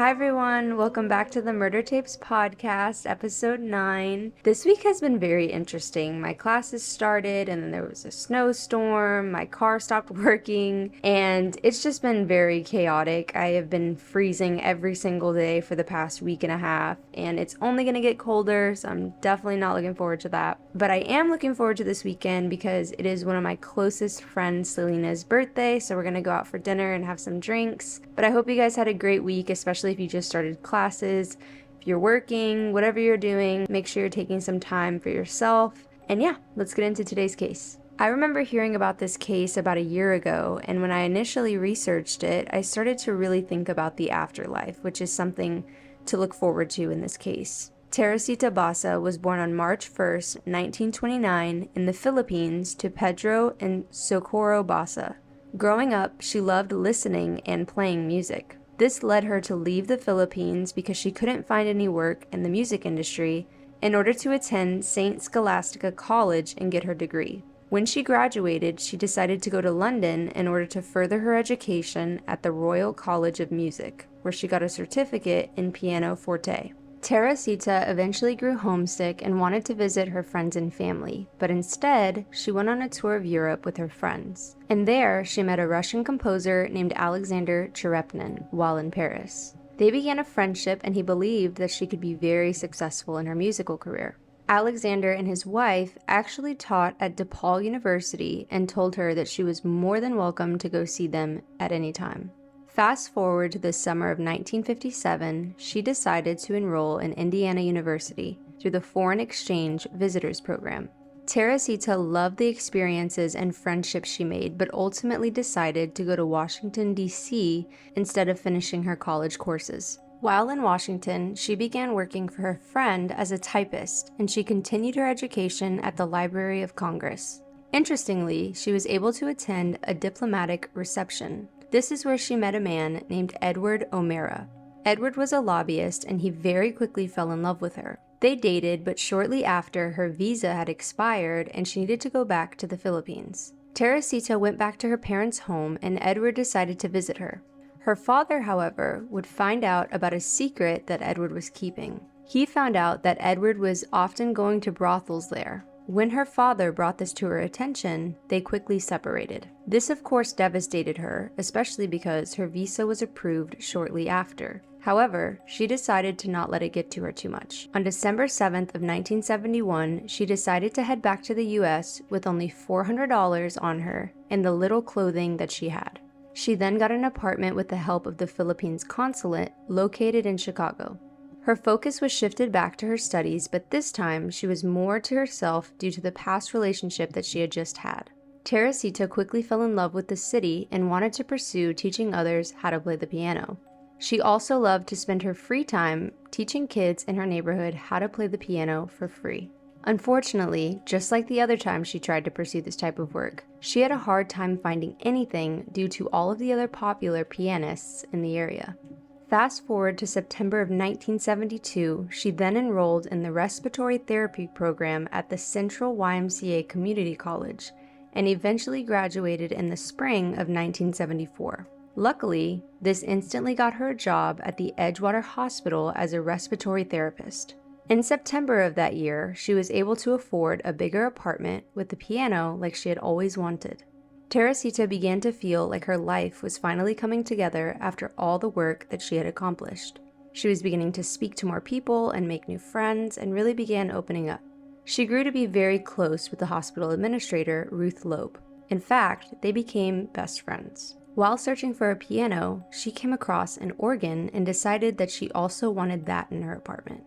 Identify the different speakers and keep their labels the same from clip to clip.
Speaker 1: Hi everyone, welcome back to the Murder Tapes podcast, episode 9. This week has been very interesting. My classes started and then there was a snowstorm, my car stopped working, and it's just been very chaotic. I have been freezing every single day for the past week and a half, and it's only going to get colder, so I'm definitely not looking forward to that. But I am looking forward to this weekend because it is one of my closest friends, Selena's birthday, so we're going to go out for dinner and have some drinks. But I hope you guys had a great week, especially if you just started classes. If you're working, whatever you're doing, make sure you're taking some time for yourself. And yeah, let's get into today's case. I remember hearing about this case about a year ago, and when I initially researched it, I started to really think about the afterlife, which is something to look forward to in this case. Teresita Basa was born on March 1st, 1929 in the Philippines to Pedro and Socorro Basa. Growing up, she loved listening and playing music. This led her to leave the Philippines because she couldn't find any work in the music industry in order to attend St. Scholastica College and get her degree. When she graduated, she decided to go to London in order to further her education at the Royal College of Music, where she got a certificate in pianoforte. Teresita eventually grew homesick and wanted to visit her friends and family, but instead, she went on a tour of Europe with her friends. And there, she met a Russian composer named Alexander Cherepnin while in Paris. They began a friendship, and he believed that she could be very successful in her musical career. Alexander and his wife actually taught at DePaul University and told her that she was more than welcome to go see them at any time. Fast forward to the summer of 1957, she decided to enroll in Indiana University through the Foreign Exchange Visitors Program. Teresita loved the experiences and friendships she made, but ultimately decided to go to Washington, D.C. instead of finishing her college courses. While in Washington, she began working for her friend as a typist, and she continued her education at the Library of Congress. Interestingly, she was able to attend a diplomatic reception. This is where she met a man named Edward O'Mara. Edward was a lobbyist, and he very quickly fell in love with her. They dated, but shortly after, her visa had expired and she needed to go back to the Philippines. Teresita went back to her parents' home, and Edward decided to visit her. Her father, however, would find out about a secret that Edward was keeping. He found out that Edward was often going to brothels there. When her father brought this to her attention, they quickly separated. This of course devastated her, especially because her visa was approved shortly after. However, she decided to not let it get to her too much. On December 7th of 1971, she decided to head back to the US with only $400 on her and the little clothing that she had. She then got an apartment with the help of the Philippines consulate located in Chicago. Her focus was shifted back to her studies, but this time she was more to herself due to the past relationship that she had just had. Teresita quickly fell in love with the city and wanted to pursue teaching others how to play the piano. She also loved to spend her free time teaching kids in her neighborhood how to play the piano for free. Unfortunately, just like the other time she tried to pursue this type of work, she had a hard time finding anything due to all of the other popular pianists in the area. Fast forward to September of 1972, she then enrolled in the respiratory therapy program at the Central YMCA Community College and eventually graduated in the spring of 1974. Luckily, this instantly got her a job at the Edgewater Hospital as a respiratory therapist. In September of that year, she was able to afford a bigger apartment with a piano like she had always wanted. Teresita began to feel like her life was finally coming together after all the work that she had accomplished. She was beginning to speak to more people and make new friends and really began opening up. She grew to be very close with the hospital administrator, Ruth Loeb. In fact, they became best friends. While searching for a piano, she came across an organ and decided that she also wanted that in her apartment.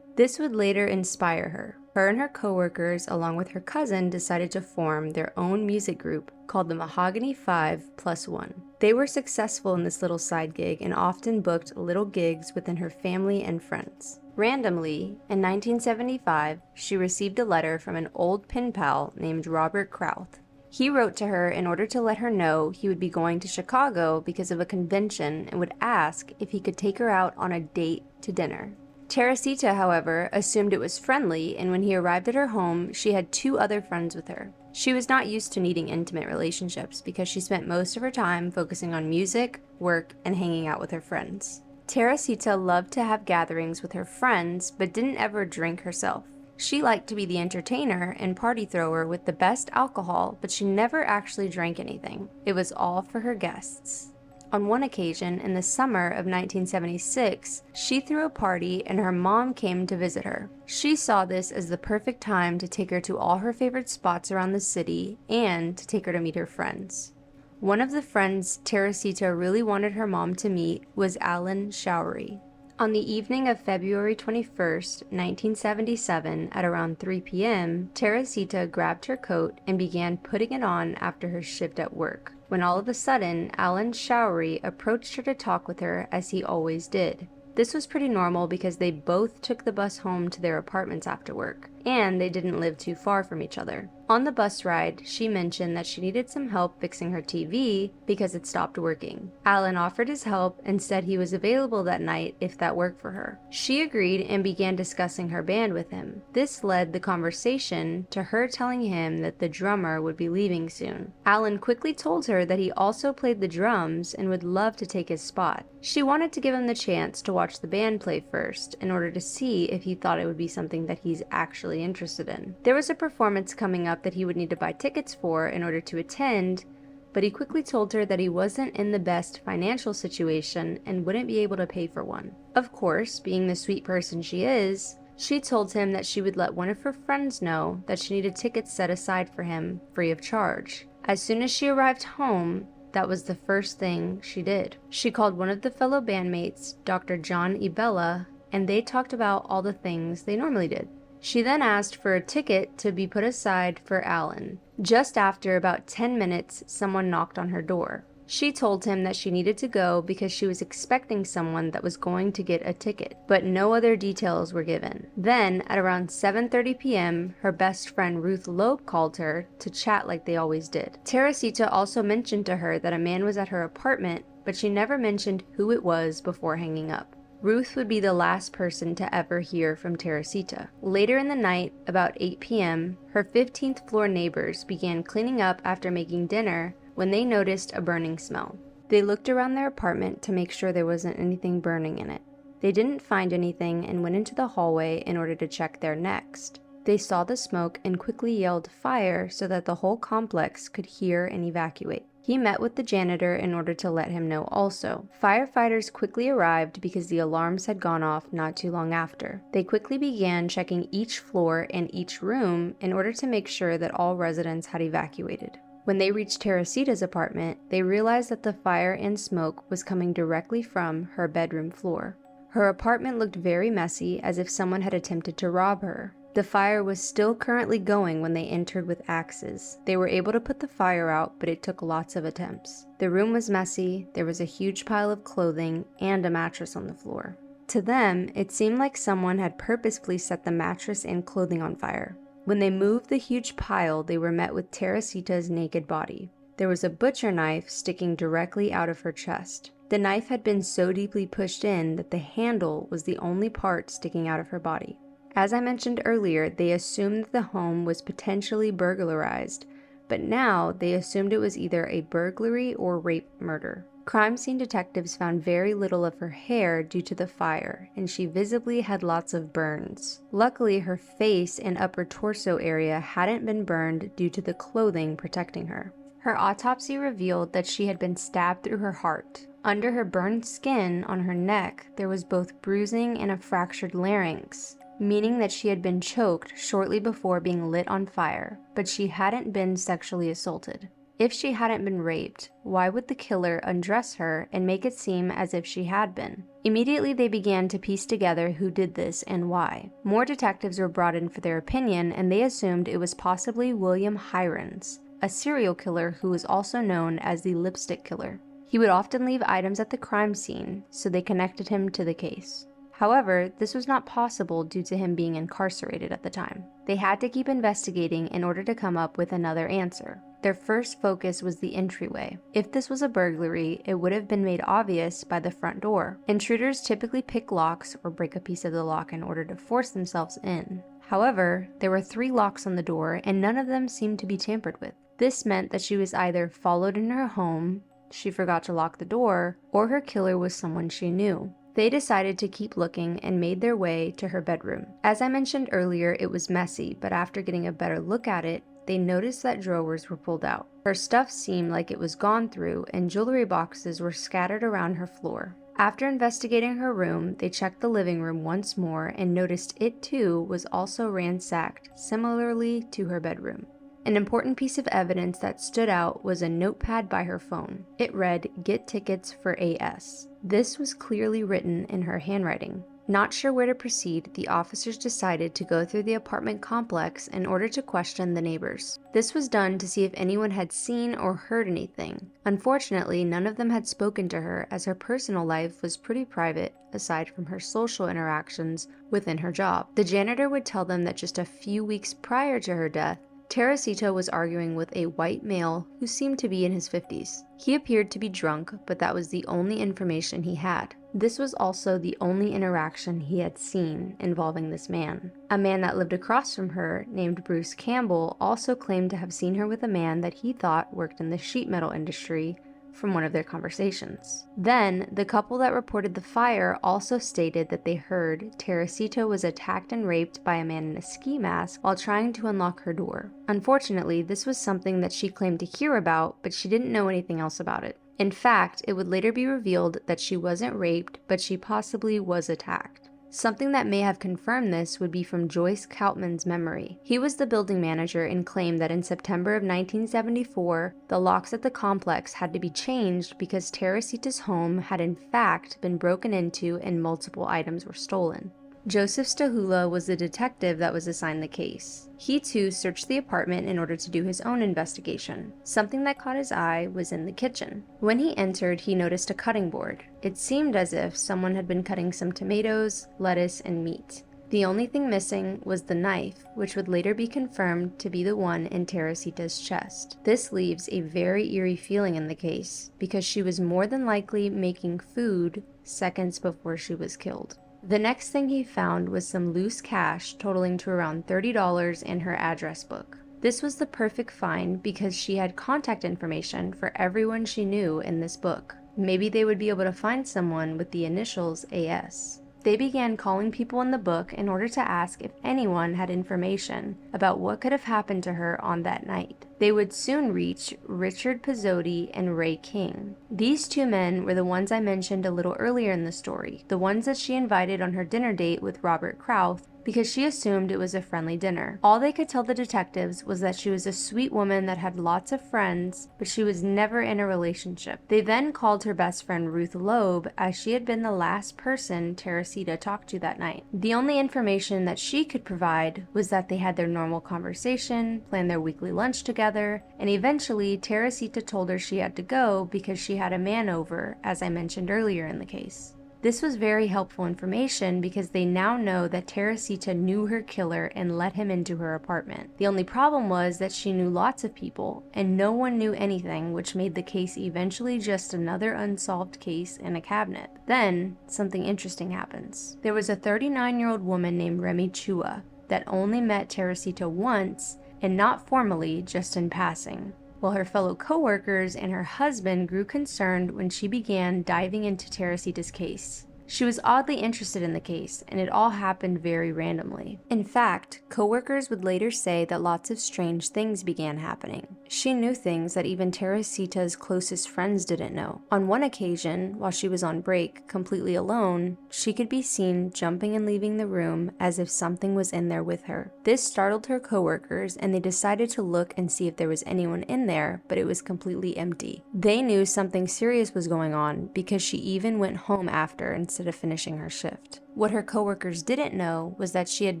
Speaker 1: This would later inspire her. Her and her coworkers, along with her cousin, decided to form their own music group called the Mahogany 5+1. They were successful in this little side gig and often booked little gigs within her family and friends. Randomly, in 1975, she received a letter from an old pen pal named Robert Krauth. He wrote to her in order to let her know he would be going to Chicago because of a convention and would ask if he could take her out on a date to dinner. Teresita, however, assumed it was friendly, and when he arrived at her home, she had 2 other friends with her. She was not used to needing intimate relationships because she spent most of her time focusing on music, work, and hanging out with her friends. Teresita loved to have gatherings with her friends, but didn't ever drink herself. She liked to be the entertainer and party thrower with the best alcohol, but she never actually drank anything. It was all for her guests. On one occasion, in the summer of 1976, she threw a party and her mom came to visit her. She saw this as the perfect time to take her to all her favorite spots around the city and to take her to meet her friends. One of the friends Teresita really wanted her mom to meet was Alan Showery. On the evening of February 21st, 1977, at around 3 p.m., Teresita grabbed her coat and began putting it on after her shift at work, when all of a sudden, Alan Showery approached her to talk with her as he always did. This was pretty normal because they both took the bus home to their apartments after work, and they didn't live too far from each other. On the bus ride, she mentioned that she needed some help fixing her TV because it stopped working. Alan offered his help and said he was available that night if that worked for her. She agreed and began discussing her band with him. This led the conversation to her telling him that the drummer would be leaving soon. Alan quickly told her that he also played the drums and would love to take his spot. She wanted to give him the chance to watch the band play first in order to see if he thought it would be something that he's actually interested in. There was a performance coming up that he would need to buy tickets for in order to attend, but he quickly told her that he wasn't in the best financial situation and wouldn't be able to pay for one. Of course, being the sweet person she is, she told him that she would let one of her friends know that she needed tickets set aside for him free of charge. As soon as she arrived home, that was the first thing she did. She called one of the fellow bandmates, Dr. John Ibella, and they talked about all the things they normally did. She then asked for a ticket to be put aside for Alan. Just after about 10 minutes, someone knocked on her door. She told him that she needed to go because she was expecting someone that was going to get a ticket, but no other details were given. Then, at around 7:30 p.m., her best friend Ruth Loeb called her to chat like they always did. Teresita also mentioned to her that a man was at her apartment, but she never mentioned who it was before hanging up. Ruth would be the last person to ever hear from Teresita. Later in the night, about 8 p.m., her 15th floor neighbors began cleaning up after making dinner when they noticed a burning smell. They looked around their apartment to make sure there wasn't anything burning in it. They didn't find anything and went into the hallway in order to check there next. They saw the smoke and quickly yelled fire so that the whole complex could hear and evacuate. He met with the janitor in order to let him know also. Firefighters quickly arrived because the alarms had gone off not too long after. They quickly began checking each floor and each room in order to make sure that all residents had evacuated. When they reached Teresita's apartment, they realized that the fire and smoke was coming directly from her bedroom floor. Her apartment looked very messy, as if someone had attempted to rob her. The fire was still currently going when they entered with axes. They were able to put the fire out, but it took lots of attempts. The room was messy, there was a huge pile of clothing, and a mattress on the floor. To them, it seemed like someone had purposefully set the mattress and clothing on fire. When they moved the huge pile, they were met with Teresita's naked body. There was a butcher knife sticking directly out of her chest. The knife had been so deeply pushed in that the handle was the only part sticking out of her body. As I mentioned earlier, they assumed that the home was potentially burglarized, but now they assumed it was either a burglary or rape murder. Crime scene detectives found very little of her hair due to the fire, and she visibly had lots of burns. Luckily, her face and upper torso area hadn't been burned due to the clothing protecting her. Her autopsy revealed that she had been stabbed through her heart. Under her burned skin on her neck, there was both bruising and a fractured larynx, meaning that she had been choked shortly before being lit on fire, but she hadn't been sexually assaulted. If she hadn't been raped, why would the killer undress her and make it seem as if she had been? Immediately they began to piece together who did this and why. More detectives were brought in for their opinion, and they assumed it was possibly William Hirons, a serial killer who was also known as the lipstick killer. He would often leave items at the crime scene, so they connected him to the case. However, this was not possible due to him being incarcerated at the time. They had to keep investigating in order to come up with another answer. Their first focus was the entryway. If this was a burglary, it would have been made obvious by the front door. Intruders typically pick locks or break a piece of the lock in order to force themselves in. However, there were 3 locks on the door and none of them seemed to be tampered with. This meant that she was either followed in her home, she forgot to lock the door, or her killer was someone she knew. They decided to keep looking and made their way to her bedroom. As I mentioned earlier, it was messy, but after getting a better look at it, they noticed that drawers were pulled out. Her stuff seemed like it was gone through, and jewelry boxes were scattered around her floor. After investigating her room, they checked the living room once more and noticed it too was also ransacked, similarly to her bedroom. An important piece of evidence that stood out was a notepad by her phone. It read, "Get tickets for AS." This was clearly written in her handwriting. Not sure where to proceed, the officers decided to go through the apartment complex in order to question the neighbors. This was done to see if anyone had seen or heard anything. Unfortunately, none of them had spoken to her, as her personal life was pretty private, aside from her social interactions within her job. The janitor would tell them that just a few weeks prior to her death, Teresita was arguing with a white male who seemed to be in his 50s. He appeared to be drunk, but that was the only information he had. This was also the only interaction he had seen involving this man. A man that lived across from her, named Bruce Campbell, also claimed to have seen her with a man that he thought worked in the sheet metal industry from one of their conversations. Then, the couple that reported the fire also stated that they heard Teresita was attacked and raped by a man in a ski mask while trying to unlock her door. Unfortunately, this was something that she claimed to hear about, but she didn't know anything else about it. In fact, it would later be revealed that she wasn't raped, but she possibly was attacked. Something that may have confirmed this would be from Joyce Kautman's memory. He was the building manager and claimed that in September of 1974, the locks at the complex had to be changed because Teresita's home had in fact been broken into and multiple items were stolen. Joseph Stahula was the detective that was assigned the case. He too searched the apartment in order to do his own investigation. Something that caught his eye was in the kitchen. When he entered, he noticed a cutting board. It seemed as if someone had been cutting some tomatoes, lettuce, and meat. The only thing missing was the knife, which would later be confirmed to be the one in Teresita's chest. This leaves a very eerie feeling in the case, because she was more than likely making food seconds before she was killed. The next thing he found was some loose cash totaling to around $30 in her address book. This was the perfect find because she had contact information for everyone she knew in this book. Maybe they would be able to find someone with the initials AS. They began calling people in the book in order to ask if anyone had information about what could have happened to her on that night. They would soon reach Richard Pizzotti and Ray King. These two men were the ones I mentioned a little earlier in the story, the ones that she invited on her dinner date with Robert Krauth because she assumed it was a friendly dinner. All they could tell the detectives was that she was a sweet woman that had lots of friends, but she was never in a relationship. They then called her best friend Ruth Loeb, as she had been the last person Teresita talked to that night. The only information that she could provide was that they had their normal conversation, planned their weekly lunch together, and eventually Teresita told her she had to go because she had a man over, as I mentioned earlier in the case. This was very helpful information because they now know that Teresita knew her killer and let him into her apartment. The only problem was that she knew lots of people and no one knew anything, which made the case eventually just another unsolved case in a cabinet. Then, something interesting happens. There was a 39-year-old woman named Remy Chua that only met Teresita once and not formally, just in passing. While her fellow co-workers and her husband grew concerned when she began diving into Teresita's case. She was oddly interested in the case, and it all happened very randomly. In fact, co-workers would later say that lots of strange things began happening. She knew things that even Teresita's closest friends didn't know. On one occasion, while she was on break, completely alone, she could be seen jumping and leaving the room as if something was in there with her. This startled her co-workers, and they decided to look and see if there was anyone in there, but it was completely empty. They knew something serious was going on because she even went home after instead of finishing her shift. What her coworkers didn't know was that she had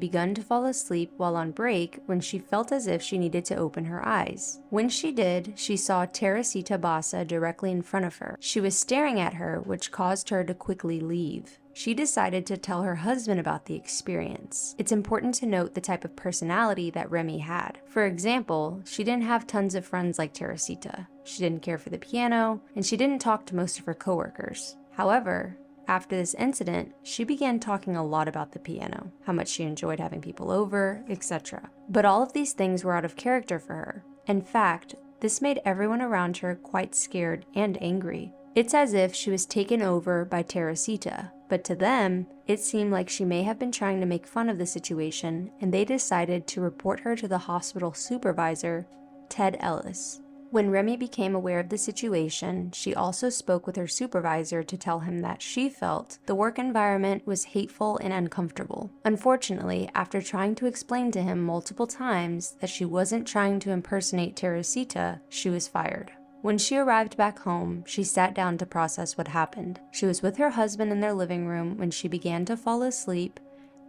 Speaker 1: begun to fall asleep while on break when she felt as if she needed to open her eyes. When she did, she saw Teresita Basa directly in front of her. She was staring at her, which caused her to quickly leave. She decided to tell her husband about the experience. It's important to note the type of personality that Remy had. For example, she didn't have tons of friends like Teresita. She didn't care for the piano, and she didn't talk to most of her coworkers. However, after this incident, she began talking a lot about the piano, how much she enjoyed having people over, etc. But all of these things were out of character for her. In fact, this made everyone around her quite scared and angry. It's as if she was taken over by Teresita, but to them, it seemed like she may have been trying to make fun of the situation, and they decided to report her to the hospital supervisor, Ted Ellis. When Remy became aware of the situation, she also spoke with her supervisor to tell him that she felt the work environment was hateful and uncomfortable. Unfortunately, after trying to explain to him multiple times that she wasn't trying to impersonate Teresita, she was fired. When she arrived back home, she sat down to process what happened. She was with her husband in their living room when she began to fall asleep,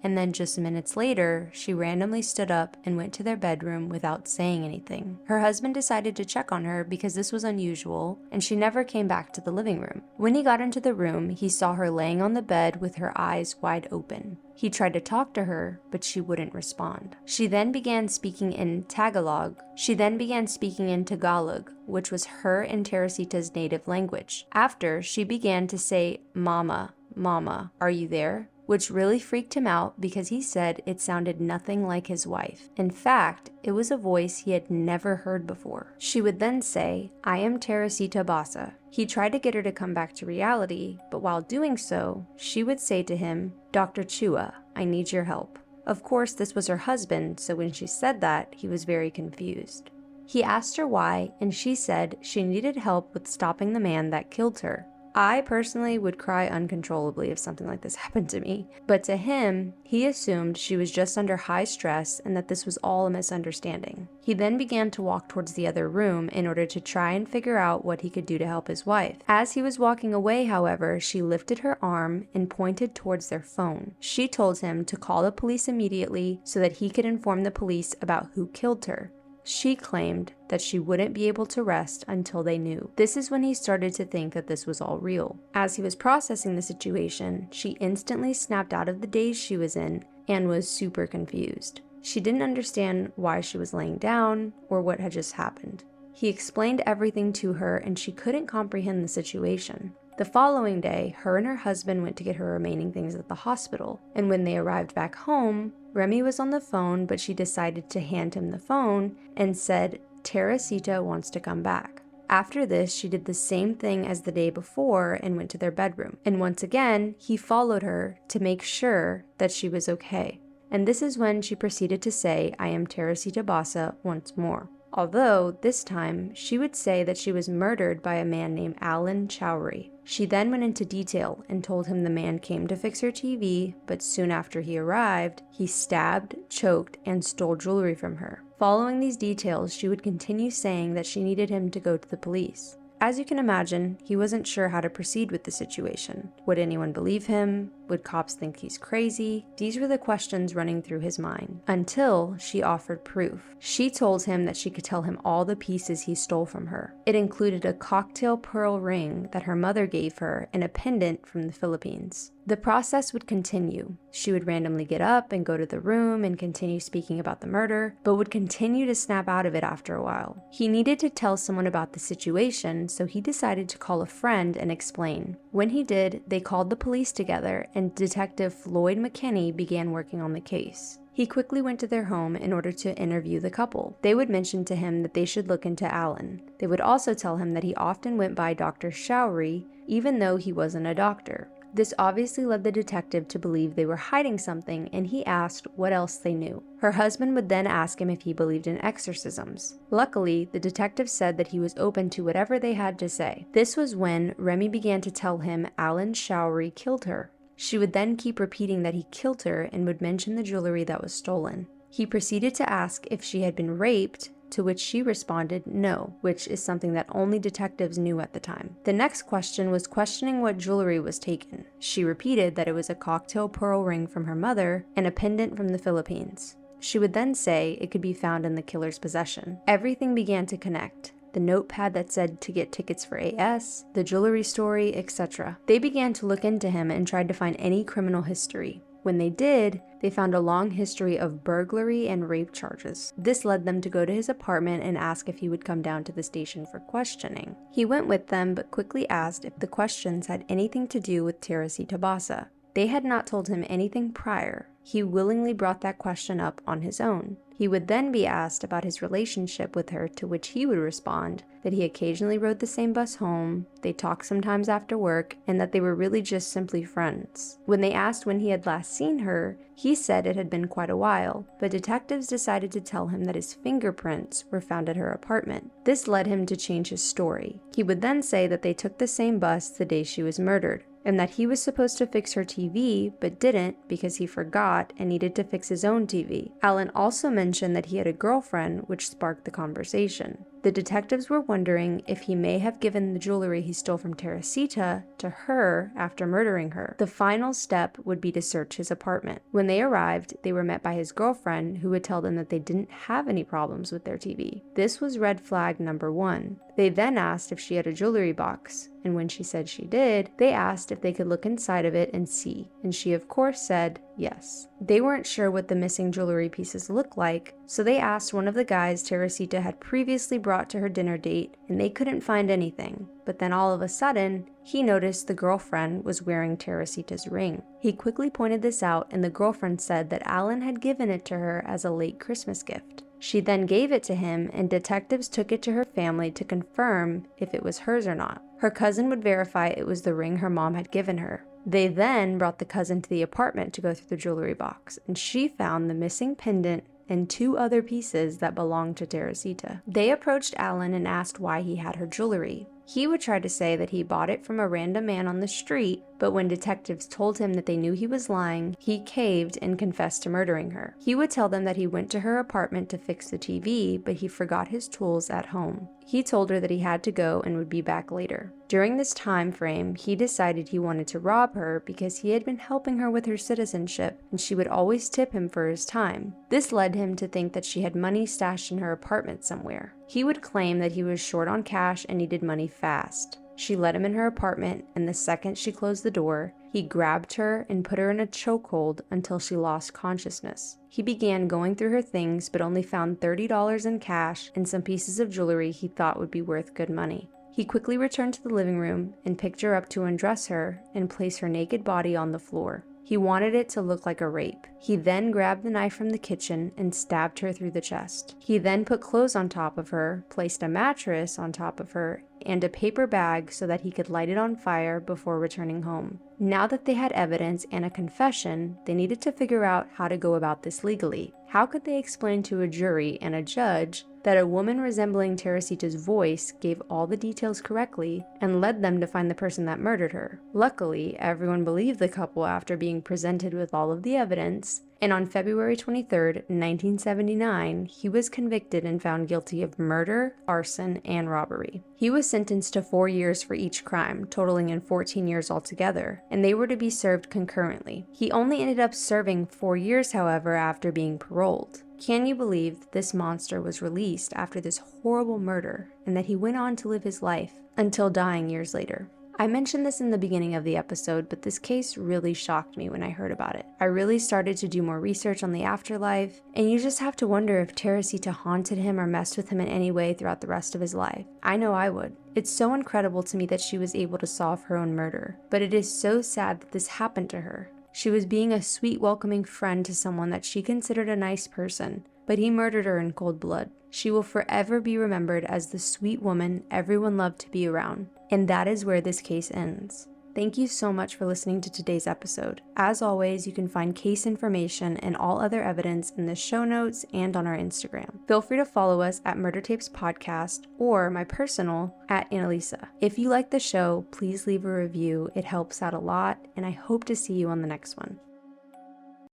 Speaker 1: and then just minutes later, she randomly stood up and went to their bedroom without saying anything. Her husband decided to check on her because this was unusual, and she never came back to the living room. When he got into the room, he saw her laying on the bed with her eyes wide open. He tried to talk to her, but she wouldn't respond. She then began speaking in Tagalog, which was her and Teresita's native language. After, she began to say, "Mama, Mama, are you there?" which really freaked him out because he said it sounded nothing like his wife. In fact, it was a voice he had never heard before. She would then say, "I am Teresita Basa." He tried to get her to come back to reality, but while doing so, she would say to him, "Dr. Chua, I need your help." Of course, this was her husband, so when she said that, he was very confused. He asked her why, and she said she needed help with stopping the man that killed her. I personally would cry uncontrollably if something like this happened to me, but to him, he assumed she was just under high stress and that this was all a misunderstanding. He then began to walk towards the other room in order to try and figure out what he could do to help his wife. As he was walking away, however, she lifted her arm and pointed towards their phone. She told him to call the police immediately so that he could inform the police about who killed her. She claimed that she wouldn't be able to rest until they knew. This is when he started to think that this was all real. As he was processing the situation, she instantly snapped out of the daze she was in and was super confused. She didn't understand why she was laying down or what had just happened. He explained everything to her and she couldn't comprehend the situation. The following day, her and her husband went to get her remaining things at the hospital, and when they arrived back home, Remy was on the phone, but she decided to hand him the phone and said, "Teresita wants to come back." After this, she did the same thing as the day before and went to their bedroom. And once again, he followed her to make sure that she was okay. And this is when she proceeded to say, "I am Teresita Basa" once more. Although, this time, she would say that she was murdered by a man named Alan Chowry. She then went into detail and told him the man came to fix her TV, but soon after he arrived, he stabbed, choked, and stole jewelry from her. Following these details, she would continue saying that she needed him to go to the police. As you can imagine, he wasn't sure how to proceed with the situation. Would anyone believe him? Would cops think he's crazy? These were the questions running through his mind, until she offered proof. She told him that she could tell him all the pieces he stole from her. It included a cocktail pearl ring that her mother gave her and a pendant from the Philippines. The process would continue. She would randomly get up and go to the room and continue speaking about the murder, but would continue to snap out of it after a while. He needed to tell someone about the situation, so he decided to call a friend and explain. When he did, they called the police together, and Detective Floyd McKinney began working on the case. He quickly went to their home in order to interview the couple. They would mention to him that they should look into Alan. They would also tell him that he often went by Dr. Chowry, even though he wasn't a doctor. This obviously led the detective to believe they were hiding something, and he asked what else they knew. Her husband would then ask him if he believed in exorcisms. Luckily, the detective said that he was open to whatever they had to say. This was when Remy began to tell him Alan Chowry killed her. She would then keep repeating that he killed her and would mention the jewelry that was stolen. He proceeded to ask if she had been raped, to which she responded no, which is something that only detectives knew at the time. The next question was questioning what jewelry was taken. She repeated that it was a cocktail pearl ring from her mother and a pendant from the Philippines. She would then say it could be found in the killer's possession. Everything began to connect. The notepad that said to get tickets for AS, the jewelry story, etc. They began to look into him and tried to find any criminal history. When they did, they found a long history of burglary and rape charges. This led them to go to his apartment and ask if he would come down to the station for questioning. He went with them, but quickly asked if the questions had anything to do with Teresita Basa. They had not told him anything prior. He willingly brought that question up on his own. He would then be asked about his relationship with her, to which he would respond that he occasionally rode the same bus home, they talked sometimes after work, and that they were really just simply friends. When they asked when he had last seen her, he said it had been quite a while, but detectives decided to tell him that his fingerprints were found at her apartment. This led him to change his story. He would then say that they took the same bus the day she was murdered, and that he was supposed to fix her TV, but didn't because he forgot and needed to fix his own TV. Alan also mentioned that he had a girlfriend, which sparked the conversation. The detectives were wondering if he may have given the jewelry he stole from Teresita to her after murdering her. The final step would be to search his apartment. When they arrived, they were met by his girlfriend, who would tell them that they didn't have any problems with their TV. This was red flag number 1. They then asked if she had a jewelry box, and when she said she did, they asked if they could look inside of it and see, and she of course said yes. They weren't sure what the missing jewelry pieces looked like, so they asked one of the guys Teresita had previously brought to her dinner date, and they couldn't find anything. But then all of a sudden, he noticed the girlfriend was wearing Teresita's ring. He quickly pointed this out, and the girlfriend said that Alan had given it to her as a late Christmas gift. She then gave it to him, and detectives took it to her family to confirm if it was hers or not. Her cousin would verify it was the ring her mom had given her. They then brought the cousin to the apartment to go through the jewelry box, and she found the missing pendant and 2 other pieces that belonged to Teresita. They approached Alan and asked why he had her jewelry. He would try to say that he bought it from a random man on the street, but when detectives told him that they knew he was lying, he caved and confessed to murdering her. He would tell them that he went to her apartment to fix the TV, but he forgot his tools at home. He told her that he had to go and would be back later. During this time frame, he decided he wanted to rob her because he had been helping her with her citizenship, and she would always tip him for his time. This led him to think that she had money stashed in her apartment somewhere. He would claim that he was short on cash and needed money fast. She let him in her apartment, and the second she closed the door, he grabbed her and put her in a chokehold until she lost consciousness. He began going through her things, but only found $30 in cash and some pieces of jewelry he thought would be worth good money. He quickly returned to the living room and picked her up to undress her and place her naked body on the floor. He wanted it to look like a rape. He then grabbed the knife from the kitchen and stabbed her through the chest. He then put clothes on top of her, placed a mattress on top of her, and a paper bag so that he could light it on fire before returning home. Now that they had evidence and a confession, they needed to figure out how to go about this legally. How could they explain to a jury and a judge that a woman resembling Teresita's voice gave all the details correctly and led them to find the person that murdered her? Luckily, everyone believed the couple after being presented with all of the evidence, and on February 23, 1979, he was convicted and found guilty of murder, arson, and robbery. He was sentenced to 4 years for each crime, totaling in 14 years altogether, and they were to be served concurrently. He only ended up serving 4 years, however, after being paroled. Can you believe that this monster was released after this horrible murder, and that he went on to live his life until dying years later? I mentioned this in the beginning of the episode, but this case really shocked me when I heard about it. I really started to do more research on the afterlife, and you just have to wonder if Teresita haunted him or messed with him in any way throughout the rest of his life. I know I would. It's so incredible to me that she was able to solve her own murder, but it is so sad that this happened to her. She was being a sweet, welcoming friend to someone that she considered a nice person, but he murdered her in cold blood. She will forever be remembered as the sweet woman everyone loved to be around. And that is where this case ends. Thank you so much for listening to today's episode. As always, you can find case information and all other evidence in the show notes and on our Instagram. Feel free to follow us at Murder Tapes Podcast or my personal at Annalisa. If you like the show, please leave a review. It helps out a lot, and I hope to see you on the next one.